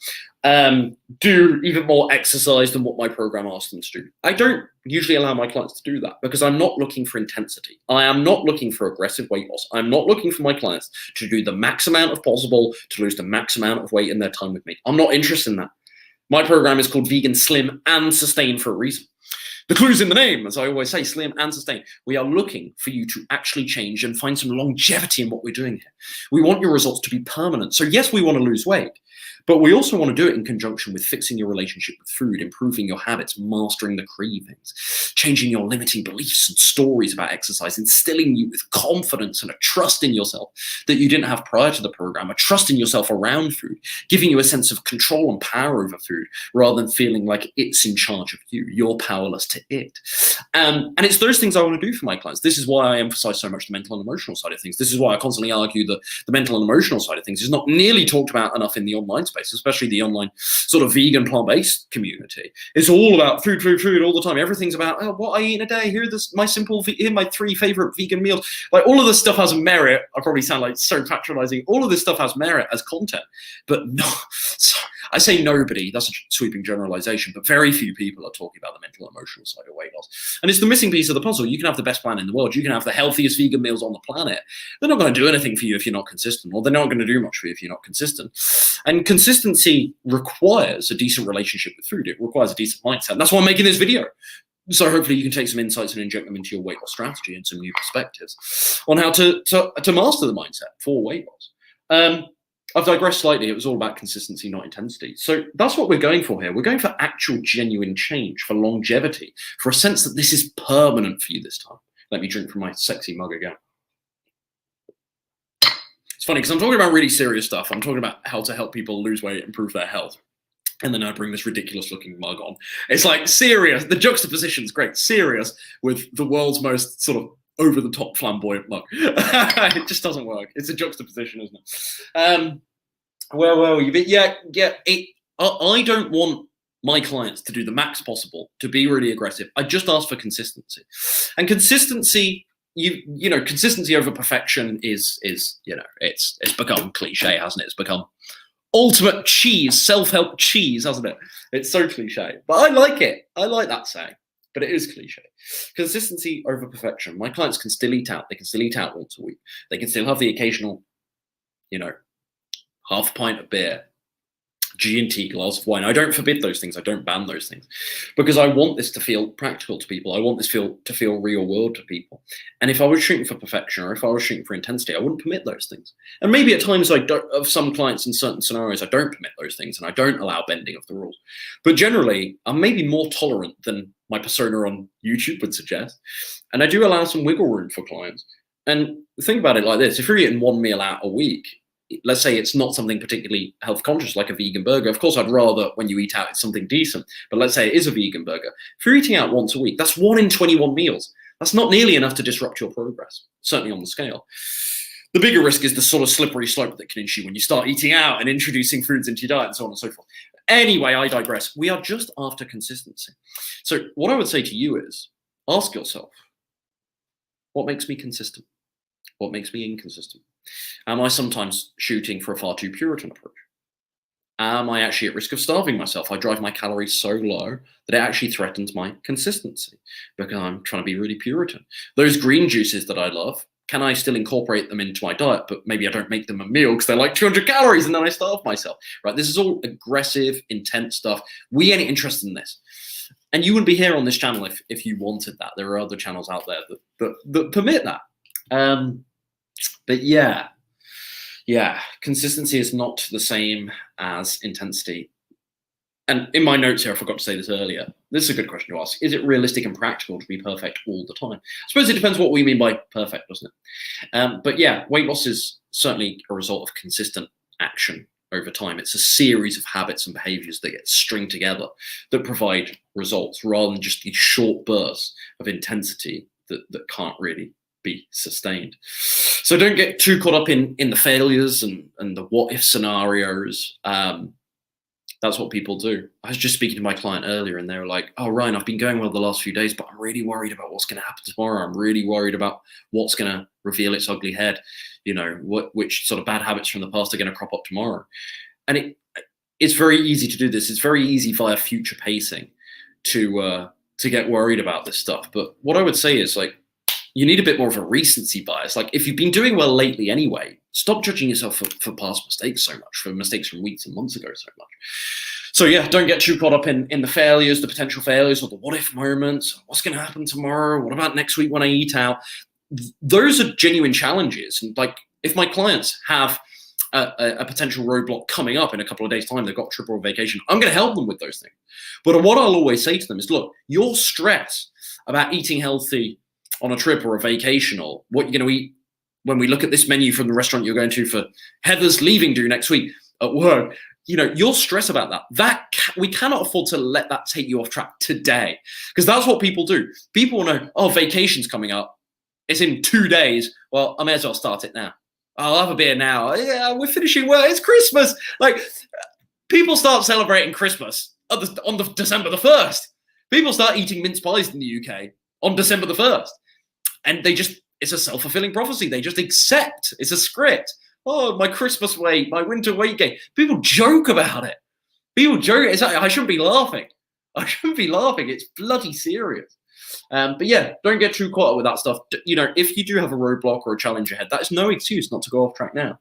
Do even more exercise than what my program asks them to do. I don't usually allow my clients to do that because I'm not looking for intensity. I am not looking for aggressive weight loss. I'm not looking for my clients to do the max amount of possible to lose the max amount of weight in their time with me. I'm not interested in that. My program is called Vegan, Slim and Sustain for a reason. The clue's in the name, as I always say, slim and sustain. We are looking for you to actually change and find some longevity in what we're doing here. We want your results to be permanent. So yes, we want to lose weight, but we also want to do it in conjunction with fixing your relationship with food, improving your habits, mastering the cravings, changing your limiting beliefs and stories about exercise, instilling you with confidence and a trust in yourself that you didn't have prior to the program, a trust in yourself around food, giving you a sense of control and power over food rather than feeling like it's in charge of you. You're powerless to it. And it's those things I want to do for my clients. This is why I emphasize so much the mental and emotional side of things. This is why I constantly argue that the mental and emotional side of things is not nearly talked about enough in the online space, especially the online sort of vegan plant-based community. It's all about food all the time. Everything's about what I eat in a day. Here are my 3 favorite vegan meals. Like, all of this stuff has merit. I probably sound like so patronizing. All of this stuff has merit as content, but no, I say nobody, that's a sweeping generalization, but very few people are talking about the mental and emotional side of weight loss. And it's the missing piece of the puzzle. You can have the best plan in the world. You can have the healthiest vegan meals on the planet. They're not going to do anything for you if you're not consistent, or they're not going to do much for you if you're not consistent. And consistency requires a decent relationship with food. It requires a decent mindset. And that's why I'm making this video. So hopefully you can take some insights and inject them into your weight loss strategy and some new perspectives on how to master the mindset for weight loss. I've digressed slightly. It was all about consistency, not intensity. So that's what we're going for here. We're going for actual genuine change, for longevity, for a sense that this is permanent for you this time. Let me drink from my sexy mug again. It's funny because I'm talking about really serious stuff. I'm talking about how to help people lose weight, improve their health. And then I bring this ridiculous looking mug on. It's like serious. The juxtaposition is great. Serious with the world's most sort of over the top flamboyant mug. It just doesn't work. It's a juxtaposition, isn't it? Well, I don't want my clients to do the max possible, to be really aggressive. I just ask for consistency. And consistency, consistency over perfection is it's become cliche, hasn't it? It's become ultimate cheese, self-help cheese, hasn't it? It's so cliche, but I like it. I like that saying, but it is cliche. Consistency over perfection. My clients can still eat out. They can still eat out once a week. They can still have the occasional, half a pint of beer, G&T glass of wine. I don't forbid those things. I don't ban those things because I want this to feel practical to people. I want this to feel real world to people. And if I was shooting for perfection or if I was shooting for intensity, I wouldn't permit those things. And maybe at times of some clients in certain scenarios, I don't permit those things and I don't allow bending of the rules. But generally, I'm maybe more tolerant than my persona on YouTube would suggest. And I do allow some wiggle room for clients. And think about it like this. If you're eating one meal out a week, let's say it's not something particularly health conscious like a vegan burger. Of course, I'd rather when you eat out, it's something decent. But let's say it is a vegan burger. If you're eating out once a week, that's 1 in 21 meals. That's not nearly enough to disrupt your progress, certainly on the scale. The bigger risk is the sort of slippery slope that can ensue when you start eating out and introducing foods into your diet and so on and so forth. Anyway, I digress. We are just after consistency. So what I would say to you is ask yourself, what makes me consistent? What makes me inconsistent? Am I sometimes shooting for a far too Puritan approach? Am I actually at risk of starving myself? I drive my calories so low that it actually threatens my consistency because I'm trying to be really Puritan. Those green juices that I love, can I still incorporate them into my diet, but maybe I don't make them a meal because they're like 200 calories and then I starve myself, right? This is all aggressive, intense stuff. We ain't interested in this. And you wouldn't be here on this channel if you wanted that. There are other channels out there that permit that. But yeah, consistency is not the same as intensity. And in my notes here, I forgot to say this earlier. This is a good question to ask. Is it realistic and practical to be perfect all the time? I suppose it depends what we mean by perfect, doesn't it? But yeah, weight loss is certainly a result of consistent action over time. It's a series of habits and behaviors that get stringed together that provide results rather than just these short bursts of intensity that can't really be sustained. So don't get too caught up in the failures and the what if scenarios. That's what people do. I was just speaking to my client earlier and they were like, oh, Ryan, I've been going well the last few days, but I'm really worried about what's going to happen tomorrow. I'm really worried about what's going to reveal its ugly head. Which sort of bad habits from the past are going to crop up tomorrow. And it's very easy to do this. It's very easy via future pacing to get worried about this stuff. But what I would say is you need a bit more of a recency bias. Like if you've been doing well lately anyway, stop judging yourself for past mistakes so much, for mistakes from weeks and months ago so much. So yeah, don't get too caught up in the failures, the potential failures, or the what if moments. What's going to happen tomorrow? What about next week when I eat out? Those are genuine challenges. And if my clients have a potential roadblock coming up in a couple of days' time, they've got a trip or a vacation, I'm going to help them with those things. But what I'll always say to them is, look, your stress about eating healthy on a trip or a vacation or what you're going to eat when we look at this menu from the restaurant you're going to for Heather's leaving do next week at work, your stress about that we cannot afford to let that take you off track today, because that's what people do. People know, oh, vacation's coming up. It's in 2 days. Well, I may as well start it now. I'll have a beer now. Yeah, we're finishing well. It's Christmas. People start celebrating Christmas on the December the 1st. People start eating mince pies in the UK on December the 1st. And it's a self-fulfilling prophecy. They just accept. It's a script. Oh, my Christmas weight, my winter weight gain. People joke about it. People joke. I shouldn't be laughing. I shouldn't be laughing. It's bloody serious. But yeah, don't get too caught up with that stuff. If you do have a roadblock or a challenge ahead, that is no excuse not to go off track now.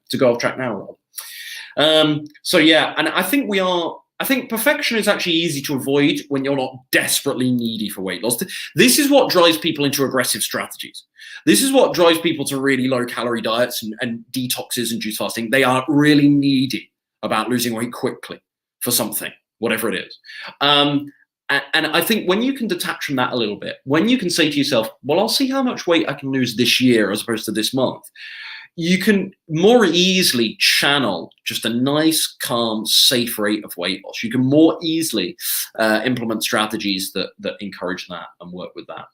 So yeah, and I think we are I think perfection is actually easy to avoid when you're not desperately needy for weight loss. This is what drives people into aggressive strategies. This is what drives people to really low calorie diets and detoxes and juice fasting. They are really needy about losing weight quickly for something, whatever it is. And I think when you can detach from that a little bit, when you can say to yourself, well, I'll see how much weight I can lose this year as opposed to this month, you can more easily channel just a nice, calm, safe rate of weight loss. You can more easily implement strategies that encourage that and work with that.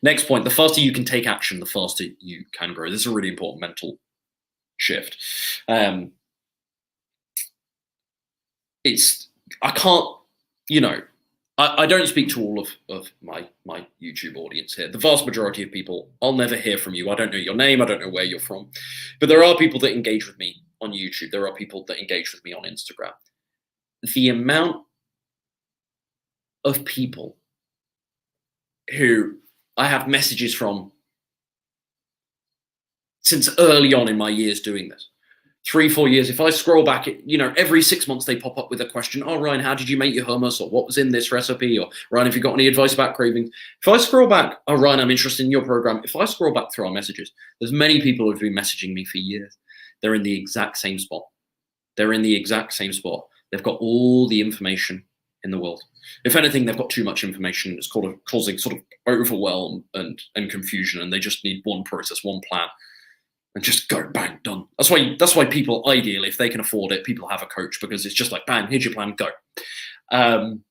Next point, the faster you can take action, the faster you can grow. This is a really important mental shift. I can't, I don't speak to all of my YouTube audience here. The vast majority of people, I'll never hear from you. I don't know your name. I don't know where you're from. But there are people that engage with me on YouTube. There are people that engage with me on Instagram. The amount of people who I have messages from since early on in my years doing this, 3-4 years, if I scroll back, every 6 months they pop up with a question. Oh, Ryan, how did you make your hummus? Or what was in this recipe? Or Ryan, have you got any advice about cravings? If I scroll back, oh, Ryan, I'm interested in your program. If I scroll back through our messages, there's many people who've been messaging me for years. They're in the exact same spot. They're in the exact same spot. They've got all the information in the world. If anything, they've got too much information. It's causing sort of overwhelm and confusion. And they just need one process, one plan. And just go, bang, done. That's why people, ideally, if they can afford it, people have a coach, because it's just like, bang, here's your plan, go. And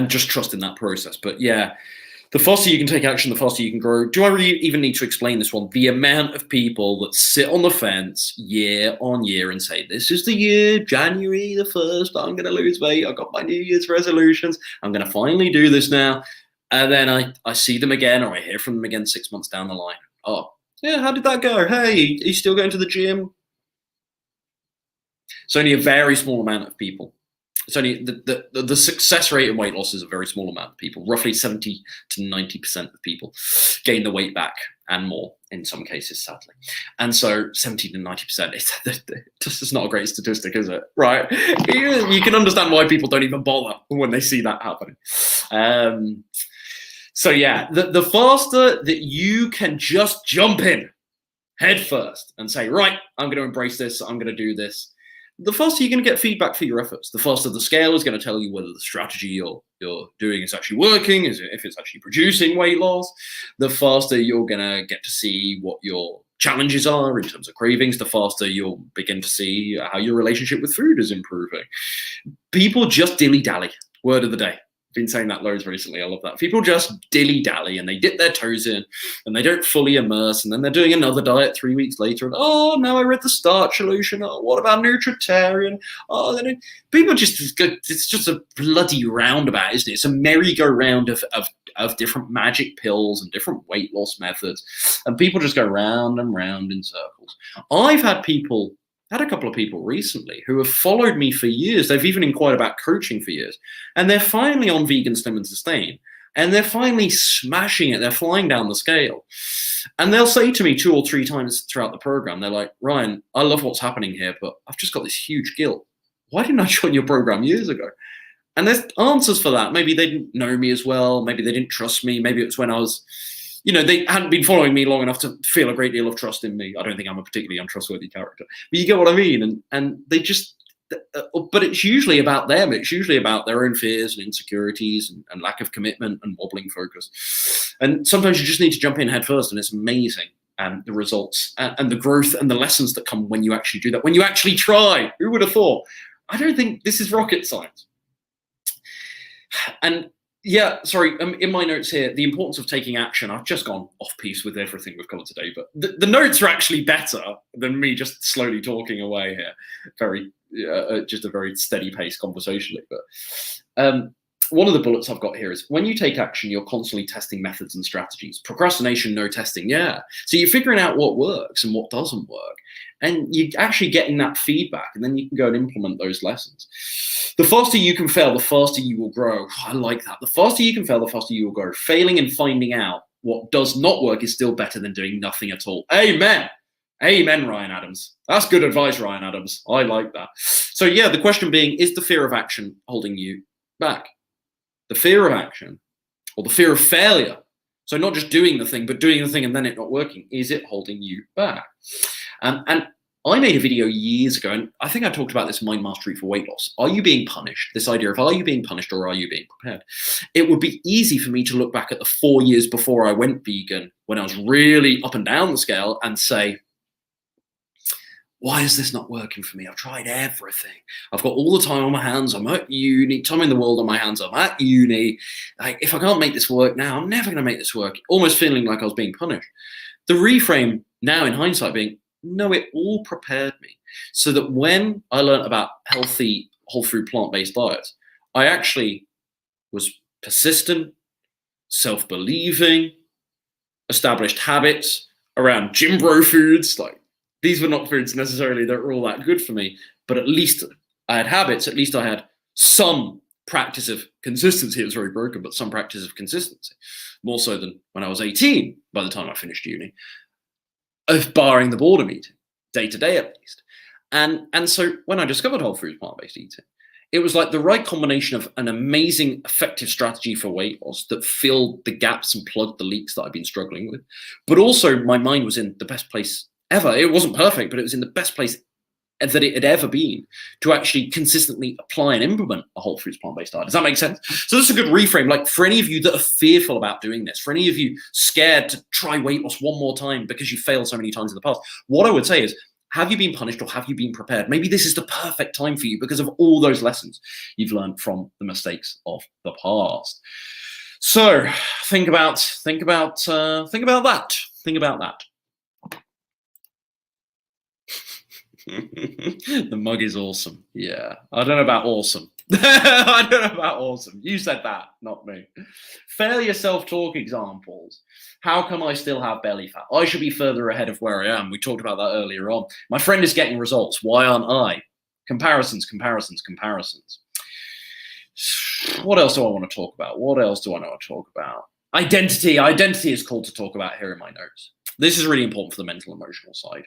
just trust in that process. But yeah, the faster you can take action, the faster you can grow. Do I really even need to explain this one? The amount of people that sit on the fence year on year and say, this is the year, January the 1st, I'm going to lose weight. I've got my New Year's resolutions. I'm going to finally do this now. And then I see them again, or I hear from them again 6 months down the line. Oh, yeah, how did that go? Hey, are you still going to the gym? It's only a very small amount of people. It's only the success rate in weight loss is a very small amount of people. Roughly 70 to 90% of people gain the weight back and more in some cases, sadly. And so 70 to 90%, it's not a great statistic, is it? Right? You can understand why people don't even bother when they see that happening. So yeah, the faster that you can just jump in head first and say, right, I'm going to embrace this, I'm going to do this, the faster you're going to get feedback for your efforts. The faster the scale is going to tell you whether the strategy you're doing is actually working, if it's actually producing weight loss. The faster you're going to get to see what your challenges are in terms of cravings. The faster you'll begin to see how your relationship with food is improving. People just dilly-dally. Word of the day. Been saying that loads recently. I love that. People just dilly-dally and they dip their toes in and they don't fully immerse, and then they're doing another diet 3 weeks later, and oh, now I read the starch solution. Oh, what about nutritarian? Oh, then people just go, it's just a bloody roundabout, isn't it? It's a merry-go-round of different magic pills and different weight loss methods, and people just go round and round in circles. I've had a couple of people recently who have followed me for years. They've even inquired about coaching for years. And they're finally on Vegan, Slim and Sustain. And they're finally smashing it. They're flying down the scale. And they'll say to me 2 or 3 times throughout the program, they're like, Ryan, I love what's happening here, but I've just got this huge guilt. Why didn't I join your program years ago? And there's answers for that. Maybe they didn't know me as well. Maybe they didn't trust me. Maybe it was when I was... they hadn't been following me long enough to feel a great deal of trust in me. I don't think I'm a particularly untrustworthy character, but you get what I mean. And they just, but it's usually about them. It's usually about their own fears and insecurities and lack of commitment and wobbling focus. And sometimes you just need to jump in head first, and it's amazing. And the results and the growth and the lessons that come when you actually do that, when you actually try. Who would have thought? I don't think this is rocket science. And yeah, sorry, in my notes here, the importance of taking action. I've just gone off-piece with everything we've covered today, but the notes are actually better than me just slowly talking away here. Just a very steady-paced conversationally. But one of the bullets I've got here is, when you take action, you're constantly testing methods and strategies. Procrastination, no testing, yeah. So you're figuring out what works and what doesn't work. And you're actually getting that feedback, and then you can go and implement those lessons. The faster you can fail, the faster you will grow. I like that. The faster you can fail, the faster you will grow. Failing and finding out what does not work is still better than doing nothing at all. Amen. Amen, Ryan Adams. That's good advice, Ryan Adams. I like that. So yeah, the question being, is the fear of action holding you back? The fear of action, or the fear of failure. So not just doing the thing, but doing the thing and then it not working. Is it holding you back? And I made a video years ago, and I think I talked about this Mind Mastery for Weight Loss. Are you being punished? This idea of, are you being punished or are you being prepared? It would be easy for me to look back at the 4 years before I went vegan, when I was really up and down the scale, and say, why is this not working for me? I've tried everything. I've got all the time on my hands. I'm at uni, time in the world on my hands. I'm at uni. Like, if I can't make this work now, I'm never going to make this work. Almost feeling like I was being punished. The reframe now in hindsight being, no, it all prepared me so that when I learned about healthy, whole food, plant-based diets, I actually was persistent, self-believing, established habits around gym bro foods. Like, these were not foods necessarily that were all that good for me, but at least I had habits. At least I had some practice of consistency. It was very broken, but some practice of consistency, more so than when I was 18, by the time I finished uni, of barring the boredom eating, day to day at least. And so when I discovered whole food plant-based eating, it was like the right combination of an amazing, effective strategy for weight loss that filled the gaps and plugged the leaks that I've been struggling with. But also my mind was in the best place ever. It wasn't perfect, but it was in the best place that it had ever been to actually consistently apply and implement a whole foods plant-based diet. Does that make sense? So this is a good reframe. Like, for any of you that are fearful about doing this, for any of you scared to try weight loss one more time because you failed so many times in the past, what I would say is, have you been punished or have you been prepared? Maybe this is the perfect time for you because of all those lessons you've learned from the mistakes of the past. So think about that. Think about that. The mug is awesome. Yeah, I don't know about awesome. I don't know about awesome. You said that, not me. Failure self-talk examples. How come I still have belly fat? I should be further ahead of where I am. We talked about that earlier on. My friend is getting results. Why aren't I? Comparisons. What else do I want to talk about? What else do I want to talk about? Identity. Identity is called to talk about here in my notes. This is really important for the mental emotional side.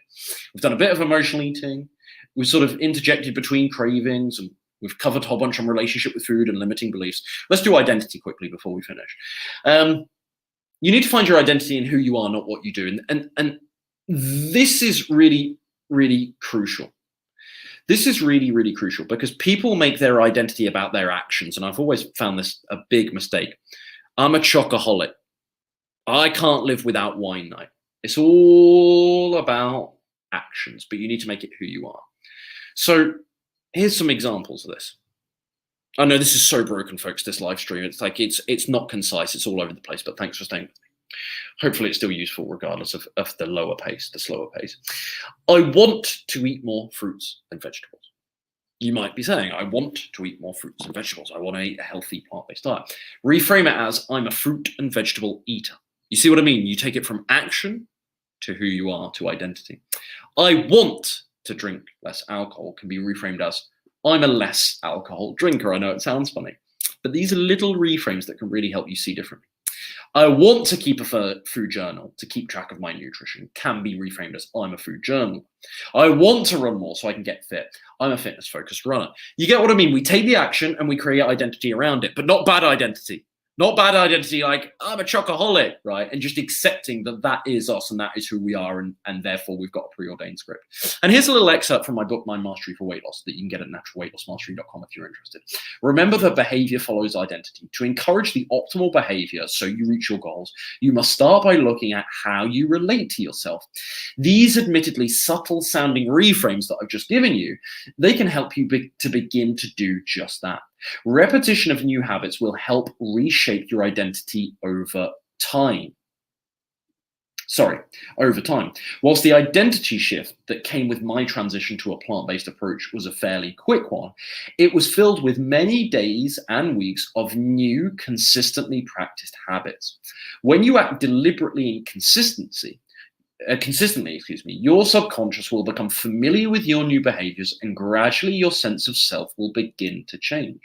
We've done a bit of emotional eating. We've sort of interjected between cravings, and we've covered a whole bunch on relationship with food and limiting beliefs. Let's do identity quickly before we finish. You need to find your identity in who you are, not what you do. And this is really, really crucial. This is really, really crucial because people make their identity about their actions. And I've always found this a big mistake. I'm a chocoholic. I can't live without wine night. It's all about actions, but you need to make it who you are. So here's some examples of this. I know this is so broken, folks, this live stream. It's like, it's not concise. It's all over the place, but thanks for staying with me. Hopefully it's still useful regardless of the lower pace, the slower pace. I want to eat more fruits and vegetables. You might be saying, I want to eat more fruits and vegetables. I want to eat a healthy plant-based diet. Reframe it as, I'm a fruit and vegetable eater. You see what I mean? You take it from action to who you are, to identity. I want to drink less alcohol can be reframed as, I'm a less alcohol drinker. I know it sounds funny, but these are little reframes that can really help you see differently. I want to keep a food journal to keep track of my nutrition can be reframed as, I'm a food journal. I want to run more so I can get fit. I'm a fitness focused runner. You get what I mean? We take the action and we create identity around it, but not bad identity. Not bad identity like, I'm a chocoholic, right? And just accepting that that is us and that is who we are, and therefore we've got a preordained script. And here's a little excerpt from my book, Mind Mastery for Weight Loss, that you can get at naturalweightlossmastery.com if you're interested. Remember that behavior follows identity. To encourage the optimal behavior so you reach your goals, you must start by looking at how you relate to yourself. These admittedly subtle sounding reframes that I've just given you, they can help you to begin to do just that. Repetition of new habits will help reshape your identity over time. Whilst the identity shift that came with my transition to a plant-based approach was a fairly quick one, it was filled with many days and weeks of new, consistently practiced habits. When you act deliberately and consistently, your subconscious will become familiar with your new behaviors, and gradually your sense of self will begin to change.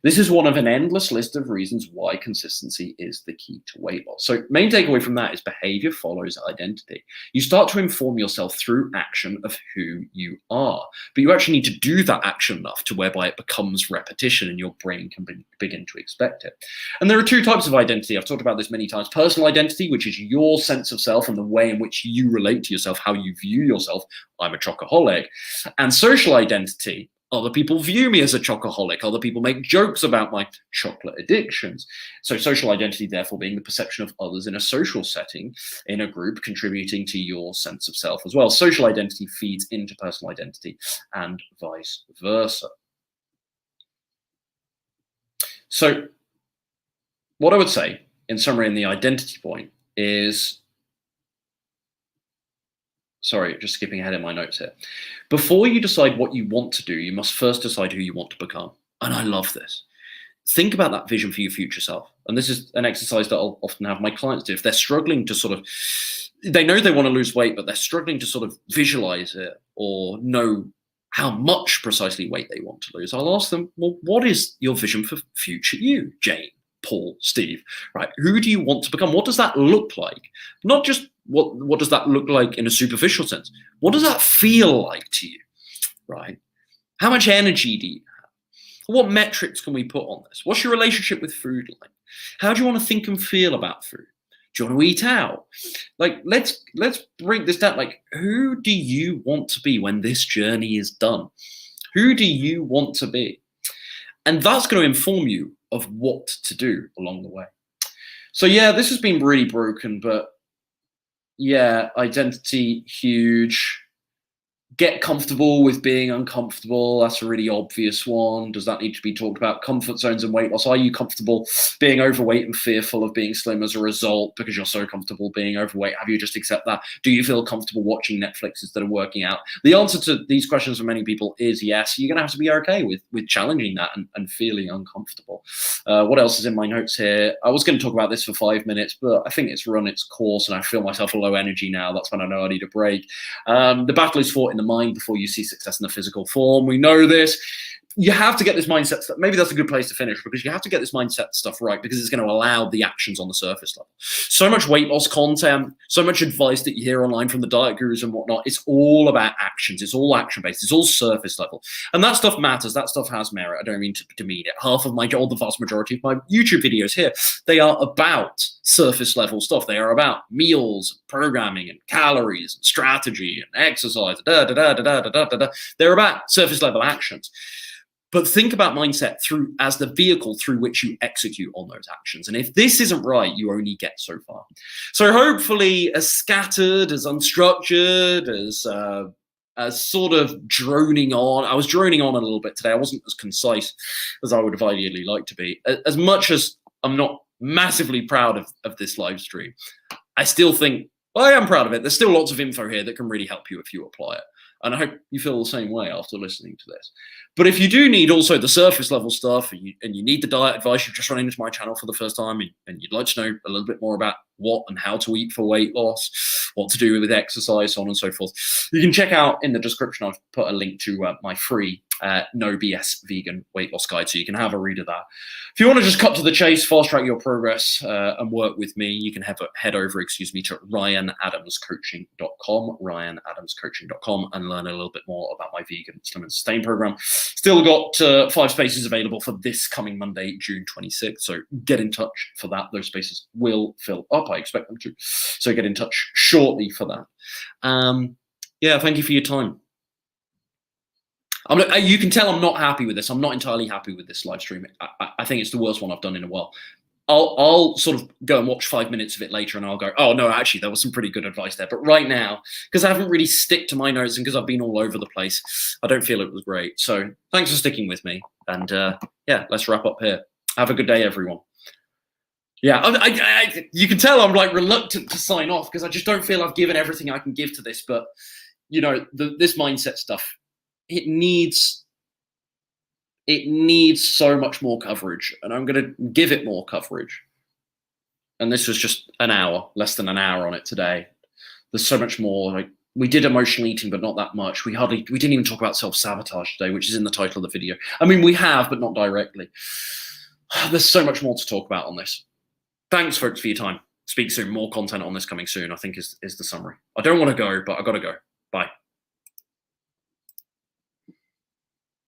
This is one of an endless list of reasons why consistency is the key to weight loss. So main takeaway from that is behavior follows identity. You start to inform yourself through action of who you are, but you actually need to do that action enough to whereby it becomes repetition and your brain can begin to expect it. And there are two types of identity. I've talked about this many times. Personal identity, which is your sense of self and the way in which you relate to yourself, how you view yourself. I'm a chocoholic. And social identity. Other people view me as a chocoholic. Other people make jokes about my chocolate addictions. So social identity, therefore, being the perception of others in a social setting, in a group, contributing to your sense of self as well. Social identity feeds into personal identity and vice versa. So what I would say, in summary, in the identity point is, sorry, just skipping ahead in my notes here. Before you decide what you want to do, you must first decide who you want to become. And I love this. Think about that vision for your future self. And this is an exercise that I'll often have my clients do. If they're struggling to sort of, they know they want to lose weight, but they're struggling to sort of visualize it or know how much precisely weight they want to lose, I'll ask them, well, what is your vision for future you, Jane, Paul, Steve, right? Who do you want to become? What does that look like? Not just what does that look like in a superficial sense? What does that feel like to you, right? How much energy do you have? What metrics can we put on this? What's your relationship with food like? How do you want to think and feel about food? Do you want to eat out? Like, let's break this down. Like, who do you want to be when this journey is done? Who do you want to be? And that's going to inform you of what to do along the way. So yeah, this has been really broken, but yeah, identity, huge. Get comfortable with being uncomfortable. That's a really obvious one. Does that need to be talked about? Comfort zones and weight loss. Are you comfortable being overweight and fearful of being slim as a result because you're so comfortable being overweight? Have you just accept that? Do you feel comfortable watching Netflix instead of working out? The answer to these questions for many people is yes. You're going to have to be okay with challenging that and feeling uncomfortable. What else is in my notes here? I was going to talk about this for 5 minutes, but I think it's run its course and I feel myself low energy now. That's when I know I need a break. The battle is fought in the mind before you see success in the physical form. We know this. You have to get this mindset stuff. Maybe that's a good place to finish because you have to get this mindset stuff right because it's going to allow the actions on the surface level. So much weight loss content, so much advice that you hear online from the diet gurus and whatnot. It's all about actions. It's all action based. It's all surface level. And that stuff matters. That stuff has merit. I don't mean to demean it. Half of my, or the vast majority of my YouTube videos here, they are about surface level stuff. They are about meals, programming and calories and strategy and exercise. They're about surface level actions. But think about mindset through as the vehicle through which you execute on those actions. And if this isn't right, you only get so far. So hopefully as scattered, as unstructured, as sort of droning on. I was droning on a little bit today. I wasn't as concise as I would have ideally liked to be. As much as I'm not massively proud of this live stream, I still think, well, I am proud of it. There's still lots of info here that can really help you if you apply it. And I hope you feel the same way after listening to this. But if you do need also the surface level stuff and you need the diet advice, you've just run into my channel for the first time and you'd like to know a little bit more about what and how to eat for weight loss, what to do with exercise, so on and so forth, you can check out in the description. I've put a link to my free no BS vegan weight loss guide, so you can have a read of that. If you want to just cut to the chase, fast track your progress and work with me, you can head over to ryanadamscoaching.com and learn a little bit more about my vegan slim and sustain program. Still got 5 spaces available for this coming Monday, June 26th. So get in touch for that. Those spaces will fill up. I expect them to. So get in touch shortly for that. Yeah, thank you for your time. You can tell I'm not happy with this. I'm not entirely happy with this live stream. I think it's the worst one I've done in a while. I'll sort of go and watch 5 minutes of it later and I'll go, oh no, actually there was some pretty good advice there. But right now, because I haven't really stick to my notes and because I've been all over the place, I don't feel it was great. So thanks for sticking with me. And yeah, let's wrap up here. Have a good day, everyone. Yeah, you can tell I'm like reluctant to sign off because I just don't feel I've given everything I can give to this. But you know, this mindset stuff, it needs so much more coverage, and I'm going to give it more coverage. And this was just an hour, less than an hour on it today. There's so much more. Like, We did emotional eating, but not that much. We didn't even talk about self-sabotage today, which is in the title of the video. I mean, we have, but not directly. There's so much more to talk about on this. Thanks, folks, for your time. Speak soon. More content on this coming soon, I think is the summary. I don't want to go, but I got to go. Bye.